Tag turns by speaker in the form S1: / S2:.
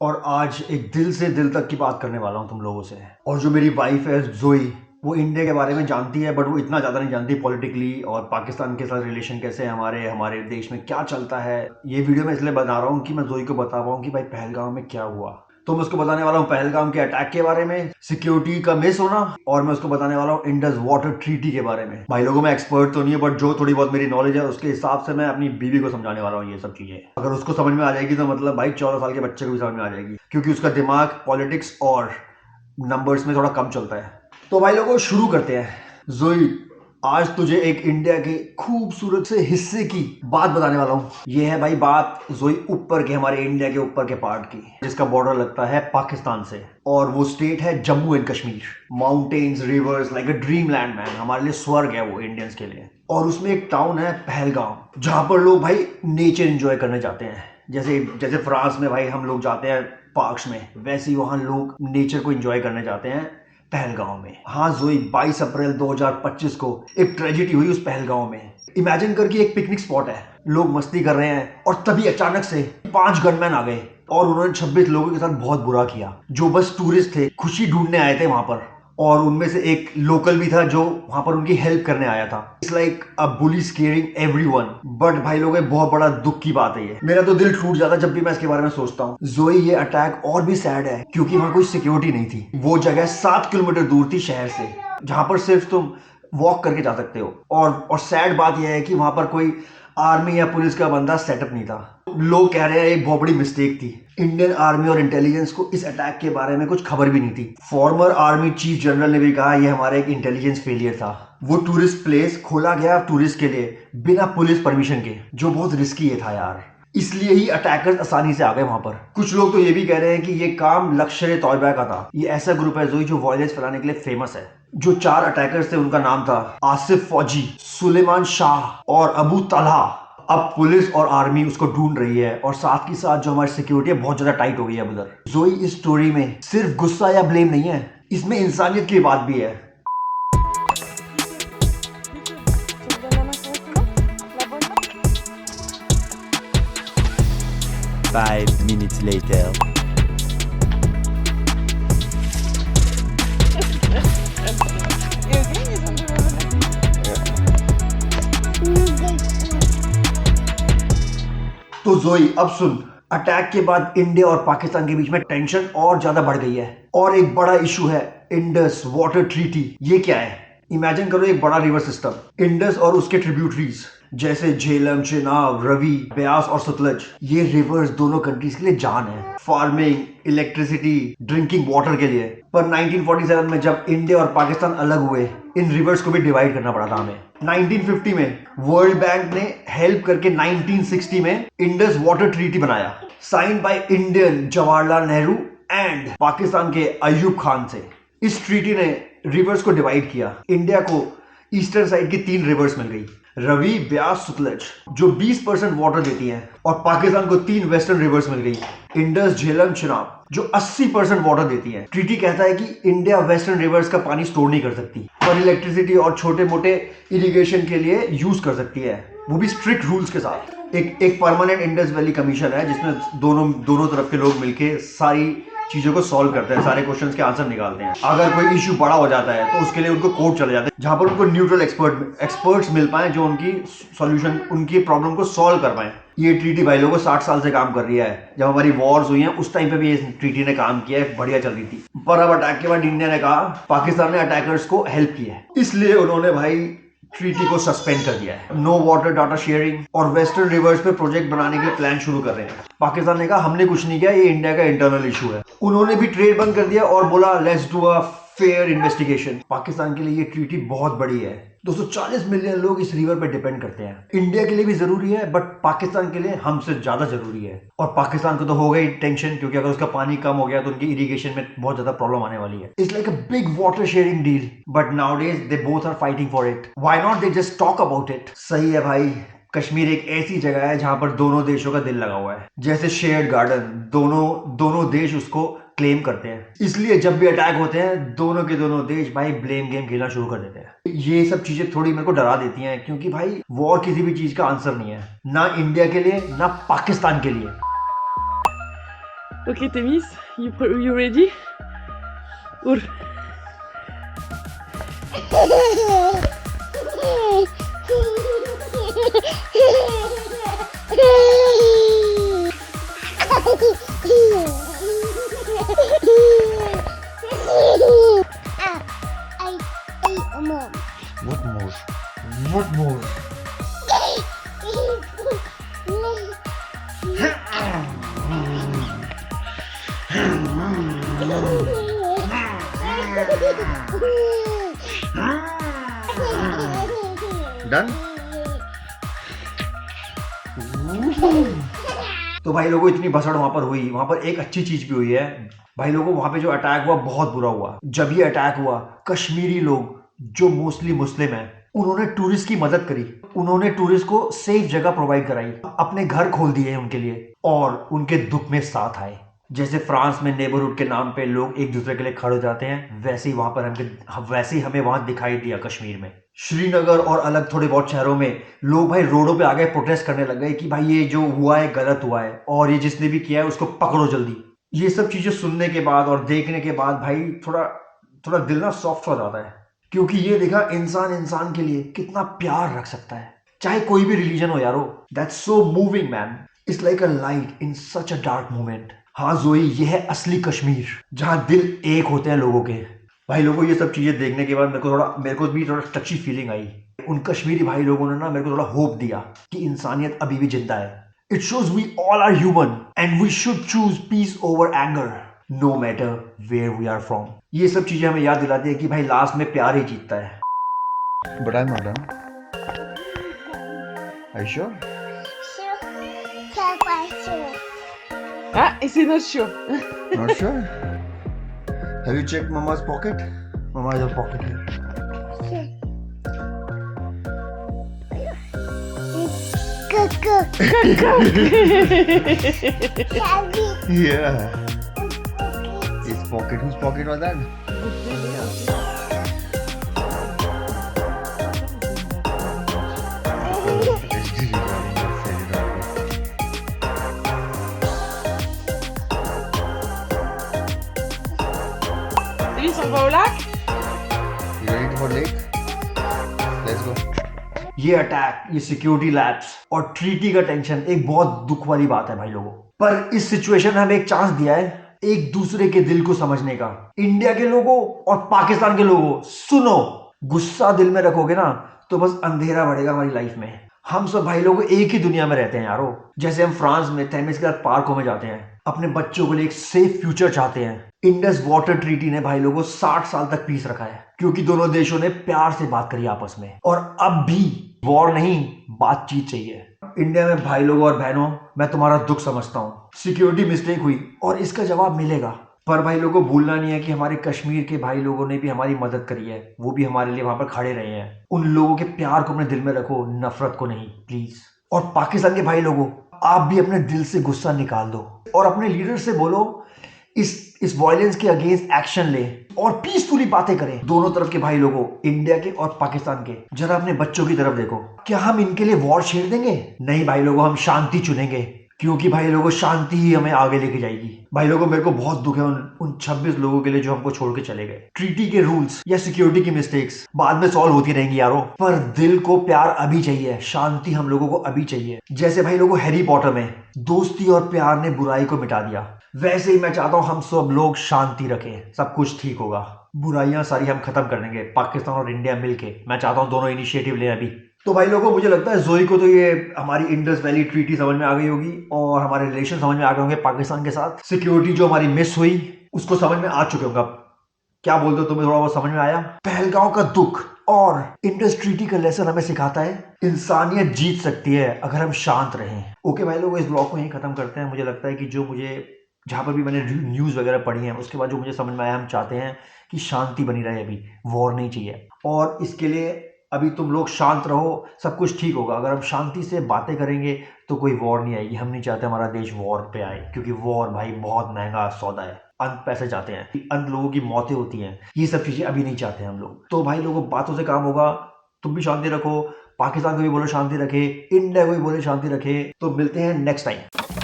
S1: और आज एक दिल से दिल तक की बात करने वाला हूँ तुम लोगों से। और जो मेरी वाइफ है जोई, वो इंडिया के बारे में जानती है बट वो इतना ज़्यादा नहीं जानती पॉलिटिकली, और पाकिस्तान के साथ रिलेशन कैसे है, हमारे हमारे देश में क्या चलता है। ये वीडियो मैं इसलिए बना रहा हूँ कि मैं जोई को बता पाऊँ कि भाई पहलगाम में क्या हुआ। तो मैं उसको बताने वाला हूँ पहलगाम के अटैक के बारे में, सिक्योरिटी का मिस होना, और मैं उसको बताने वाला हूँ इंडस वाटर ट्रीटी के बारे में। भाई लोगों में एक्सपर्ट तो नहीं है बट जो थोड़ी बहुत मेरी नॉलेज है उसके हिसाब से मैं अपनी बीवी को समझाने वाला हूँ ये सब चीजें। अगर उसको समझ में आ जाएगी तो मतलब भाई 14 साल के बच्चे को भी समझ में आ जाएगी, क्योंकि उसका दिमाग पॉलिटिक्स और नंबर्स में थोड़ा कम चलता है। तो भाई लोगों शुरू करते हैं। जोई, आज तुझे एक इंडिया के खूबसूरत से हिस्से की बात बताने वाला हूँ। ये है भाई बात जोई ऊपर के, हमारे इंडिया के ऊपर के पार्ट की, जिसका बॉर्डर लगता है पाकिस्तान से, और वो स्टेट है Jammu and Kashmir. Mountains, reverse, like a dream land man, हमारे लिए स्वर्ग है वो इंडियंस के लिए। और उसमें एक टाउन है पहलगाम, जहां पर लोग भाई नेचर एंजॉय करने जाते हैं। जैसे जैसे फ्रांस में भाई हम लोग जाते हैं पार्क्स में, वैसे ही वहां लोग नेचर को एंजॉय करने जाते हैं पहलगांव में। हाँ जोई, 22 अप्रैल 2025 को एक ट्रेजिडी हुई उस पहलगांव में। इमेजिन करके एक पिकनिक स्पॉट है, लोग मस्ती कर रहे हैं और तभी अचानक से 5 गनमैन आ गए और उन्होंने 26 लोगों के साथ बहुत बुरा किया, जो बस टूरिस्ट थे, खुशी ढूंढने आए थे वहां पर। और उनमें से एक लोकल भी था जो वहां पर उनकी हेल्प करने आया था। It's like a bully squaring everyone. But भाई लोग, ये बहुत बड़ा दुख की बात है। ये मेरा तो दिल टूट जाता जब भी मैं इसके बारे में सोचता हूँ। जोई, ये अटैक और भी सैड है क्योंकि वहां कोई सिक्योरिटी नहीं थी। वो जगह 7 किलोमीटर दूर थी शहर से, जहां पर सिर्फ तुम वॉक करके जा सकते हो। और सैड बात यह है कि वहां पर कोई आर्मी या पुलिस का बंदा सेटअप नहीं था। लोग कह रहे हैं एक बहुत बड़ी मिस्टेक थी। इंडियन आर्मी और इंटेलिजेंस को इस अटैक के बारे में कुछ खबर भी नहीं थी। फॉर्मर आर्मी चीफ जनरल ने भी कहा यह हमारा एक इंटेलिजेंस फेलियर था। वो टूरिस्ट प्लेस खोला गया टूरिस्ट के लिए बिना पुलिस परमिशन के, जो बहुत रिस्की है था यार। इसलिए ही अटैकर्स आसानी से आ गए वहां पर। कुछ लोग तो ये भी कह रहे हैं कि ये काम लश्कर ए तौयबा का था। ये ऐसा ग्रुप है जोई जो वायलेंस फैलाने के लिए फेमस है। जो 4 अटैकर्स थे उनका नाम था आसिफ फौजी, सुलेमान शाह और अबू तलहा। अब पुलिस और आर्मी उसको ढूंढ रही है, और साथ ही साथ जो हमारी सिक्योरिटी है बहुत ज्यादा टाइट हो गई है अब उधर। जोई, इस स्टोरी में सिर्फ गुस्सा या ब्लेम नहीं है, इसमें इंसानियत की बात भी है।
S2: Five minutes later.
S1: तो जोई अब सुन, अटैक के बाद इंडिया और पाकिस्तान के बीच में टेंशन और ज्यादा बढ़ गई है, और एक बड़ा इशू है इंडस वाटर ट्रीटी। ये क्या है? इमेजिन करो एक बड़ा रिवर सिस्टम, इंडस और उसके ट्रिब्यूटरीज जैसे झेलम, चेनाब, रवि, ब्यास और सतलज। ये रिवर्स दोनों कंट्रीज के लिए जान है, फार्मिंग, इलेक्ट्रिसिटी, ड्रिंकिंग वाटर के लिए। पर 1947 में जब इंडिया और पाकिस्तान अलग हुए, इन रिवर्स को भी डिवाइड करना पड़ा था हमें। 1950 में वर्ल्ड बैंक ने हेल्प करके 1960 में इंडस वाटर ट्रीटी बनाया, sign by Indian Jawaharlal Nehru and Pakistan के अयूब खान से। इस ट्रीटी ने रिवर्स को डिवाइड किया। इंडिया को ईस्टर्न साइड की 3 रिवर्स मिल गई, रवि, ब्यास, सतलज, जो 20% वाटर देती हैं, और पाकिस्तान को 3 वेस्टर्न रिवर्स मिल गई, इंडस, झेलम, चिनाब, जो 80% वाटर देती हैं। ट्रीटी कहता है कि इंडिया वेस्टर्न रिवर्स का पानी स्टोर नहीं कर सकती, पर इलेक्ट्रिसिटी और छोटे मोटे इरिगेशन के लिए यूज कर सकती है, वो भी स्ट्रिक्ट रूल्स के साथ। एक परमानेंट इंडस वैली कमीशन है जिसमें दोनों दोनों तरफ के लोग मिलके सारी चीजों को सॉल्व करते हैं, सारे क्वेश्चंस के आंसर निकालते हैं। अगर कोई इशू बड़ा हो जाता है तो उसके लिए उनको कोर्ट चले जाते हैं, जहां पर उनको न्यूट्रल एक्सपर्ट्स मिल पाए जो उनकी सॉल्यूशन, उनकी प्रॉब्लम को सॉल्व कर पाए। ये ट्रीटी भाई लोगों 60 साल से काम कर रही है। जब हमारी वॉर्स हुई हैं उस टाइम पे भी ये ट्रीटी ने काम किया है, बढ़िया चल रही थी। पर अब अटैक के बाद इंडिया ने कहा पाकिस्तान ने अटैकर्स को हेल्प की है, इसलिए उन्होंने भाई ट्रीटी को सस्पेंड कर दिया है। नो वाटर डाटा शेयरिंग, और वेस्टर्न रिवर्स पे प्रोजेक्ट बनाने के प्लान शुरू कर रहे हैं। पाकिस्तान ने कहा हमने कुछ नहीं किया, ये इंडिया का इंटरनल इशू है। उन्होंने भी ट्रेड बंद कर दिया और बोला let's do a fair investigation. Pakistan के लिए ये ट्रीटी बहुत बड़ी है। 240 मिलियन लोग इस रिवर पे डिपेंड करते हैं। इंडिया के लिए भी जरूरी है बट पाकिस्तान के लिए हमसे ज्यादा जरूरी है। और पाकिस्तान को तो हो गई टेंशन, क्योंकि अगर उसका पानी कम हो गया तो उनकी इरिगेशन में बहुत ज्यादा प्रॉब्लम आने वाली है। It's like a big water sharing deal, but nowadays they both are fighting for it. Why not they just talk about it? सही है भाई, कश्मीर एक ऐसी जगह है जहां पर दोनों देशों का दिल लगा हुआ है, जैसे शेयर्ड गार्डन। दोनों दोनों देश उसको क्लेम करते हैं, इसलिए जब भी अटैक होते हैं दोनों के दोनों देश भाई ब्लेम गेम खेलना शुरू कर देते हैं। ये सब चीजें थोड़ी मेरे को डरा देती हैं, क्योंकि भाई वॉर किसी भी चीज का आंसर नहीं है, ना इंडिया के लिए ना पाकिस्तान के लिए।
S3: Okay, Temis, you ready? Ur.
S4: Mom.
S1: What more? What more? Done? तो भाई लोगों इतनी भसड़ वहां पर हुई, वहां पर एक अच्छी चीज भी हुई है भाई लोगों। वहां पे जो अटैक हुआ बहुत बुरा हुआ। जब ये अटैक हुआ, कश्मीरी लोग जो मोस्टली मुस्लिम हैं, उन्होंने टूरिस्ट की मदद करी। उन्होंने टूरिस्ट को सेफ जगह प्रोवाइड कराई, अपने घर खोल दिए उनके लिए और उनके दुख में साथ आए। जैसे फ्रांस में नेबरहुड के नाम पे लोग एक दूसरे के लिए खड़े हो जाते हैं, वैसे ही वहां पर वैसे ही हमें वहां दिखाई दिया कश्मीर में। श्रीनगर और अलग थोड़े बहुत शहरों में लोग भाई रोडों पे आ गए, प्रोटेस्ट करने लग गए कि भाई ये जो हुआ है गलत हुआ है और ये जिसने भी किया है उसको पकड़ो जल्दी। ये सब चीजें सुनने के बाद और देखने के बाद भाई थोड़ा थोड़ा दिल ना सॉफ्ट हो जाता है, क्योंकि ये देखा इंसान इंसान के लिए कितना प्यार रख सकता है, चाहे कोई भी रिलीजन हो यारो। That's so moving man. It's like a light in such a dark moment. हाँ जोई, ये है असली कश्मीर, जहां दिल एक होते हैं लोगों के। भाई लोगों ये सब चीजें देखने के बाद मेरे को भी थोड़ा टची फीलिंग आई। उन कश्मीरी भाई लोगों ने ना मेरे को थोड़ा होप दिया कि इंसानियत अभी भी जिंदा है। It shows we all are human and we should choose peace over anger no matter where we are from. ये सब चीजें हमें याद दिलाती है कि भाई लास्ट में प्यार ही जीतता है। But I'm not done. Are you sure?
S3: Ah, et c'est not sure.
S1: Not sure? Have you checked Mama's pocket? Mama has a pocket here. Yeah. His pocket. Whose pocket was that?
S3: Temis, on va au lac?
S1: You ready for lake? Let's go. ये attack, ये security labs और treaty का tension एक बहुत दुख वाली बात है भाई लोगों। पर इस सिचुएशन में हमें एक चांस दिया है एक दूसरे के दिल को समझने का। इंडिया के लोगों और पाकिस्तान के लोगों, सुनो, गुस्सा दिल में रखोगे ना तो बस अंधेरा बढ़ेगा हमारी लाइफ में। हम सब भाई लोग एक ही दुनिया में रहते हैं यारो। जैसे हम फ्रांस में थेमिस के साथ पार्कों में जाते हैं, अपने बच्चों के लिए एक सेफ फ्यूचर चाहते हैं। इंडस वाटर ट्रीटी ने भाई लोगों 60 साल तक पीस रखा है, क्योंकि दोनों देशों ने प्यार से बात करी आपस में। और अब भी वॉर नहीं, बातचीत चाहिए। इंडिया में भाई लोगों और बहनों, मैं तुम्हारा दुख समझता हूँ। सिक्योरिटी मिस्टेक हुई और इसका जवाब मिलेगा। पर भाई लोगों भूलना नहीं है कि हमारे कश्मीर के भाई लोगों ने भी हमारी मदद करी है, वो भी हमारे लिए वहां पर खड़े रहे हैं। उन लोगों के प्यार को अपने दिल में रखो, नफरत को नहीं प्लीज। और पाकिस्तान के भाई लोगों, आप भी अपने दिल से गुस्सा निकाल दो और अपने लीडर से बोलो इस वायलेंस के अगेंस्ट एक्शन ले और पीसफुली बातें करें। दोनों तरफ के भाई लोगों, इंडिया के और पाकिस्तान के, जरा अपने बच्चों की तरफ देखो। क्या हम इनके लिए वॉर छेड़ देंगे? नहीं भाई लोगों, हम शांति चुनेंगे, क्योंकि भाई लोगों शांति ही हमें आगे लेके जाएगी। भाई लोगों मेरे को बहुत दुख है उन 26 लोगों के लिए जो हमको छोड़ के चले गए। ट्रीटी के रूल्स या सिक्योरिटी की मिस्टेक्स बाद में सॉल्व होती रहेंगी यारो, पर दिल को प्यार अभी चाहिए, शांति हम लोगों को अभी चाहिए। जैसे भाई लोगों हैरी पॉटर में दोस्ती और प्यार ने बुराई को मिटा दिया, वैसे ही मैं चाहता हूं हम सब लोग शांति रखें, सब कुछ ठीक होगा। बुराइयां सारी हम खत्म कर देंगे, पाकिस्तान और इंडिया मिलके। मैं चाहता हूं दोनों इनिशिएटिव लें अभी। तो भाई लोगों मुझे लगता है जोई को तो ये हमारी इंडस वैली ट्रीटी समझ में आ गई होगी और हमारे रिलेशन समझ में आ गए होंगे पाकिस्तान के साथ। सिक्योरिटी जो हमारी मिस हुई उसको समझ में आ चुके होंगे। क्या बोलते हो, तुम्हें थोड़ा बहुत समझ में आया? पहलगांव का दुख और इंडस ट्रीटी का लेसन हमें सिखाता है इंसानियत जीत सकती है अगर हम शांत रहें। ओके भाई लोग, इस ब्लॉग को यहीं खत्म करते हैं। मुझे लगता है कि जो मुझे जहां पर भी मैंने न्यूज़ वगैरह पढ़ी है उसके बाद जो मुझे समझ में आया, हम चाहते हैं कि शांति बनी रहे, अभी वॉर नहीं चाहिए। और इसके लिए अभी तुम लोग शांत रहो, सब कुछ ठीक होगा। अगर हम शांति से बातें करेंगे तो कोई वॉर नहीं आएगी। हम नहीं चाहते हमारा देश वॉर पे आए, क्योंकि वॉर भाई बहुत महंगा सौदा है। अंत पैसे चाहते हैं, अंत लोगों की मौतें होती हैं, ये सब चीजें अभी नहीं चाहते हम लोग। तो भाई लोगों बातों से काम होगा। तुम भी शांति रखो, पाकिस्तान को भी बोलो शांति रखे, इंडिया को भी बोले शांति रखे। तो मिलते हैं नेक्स्ट टाइम।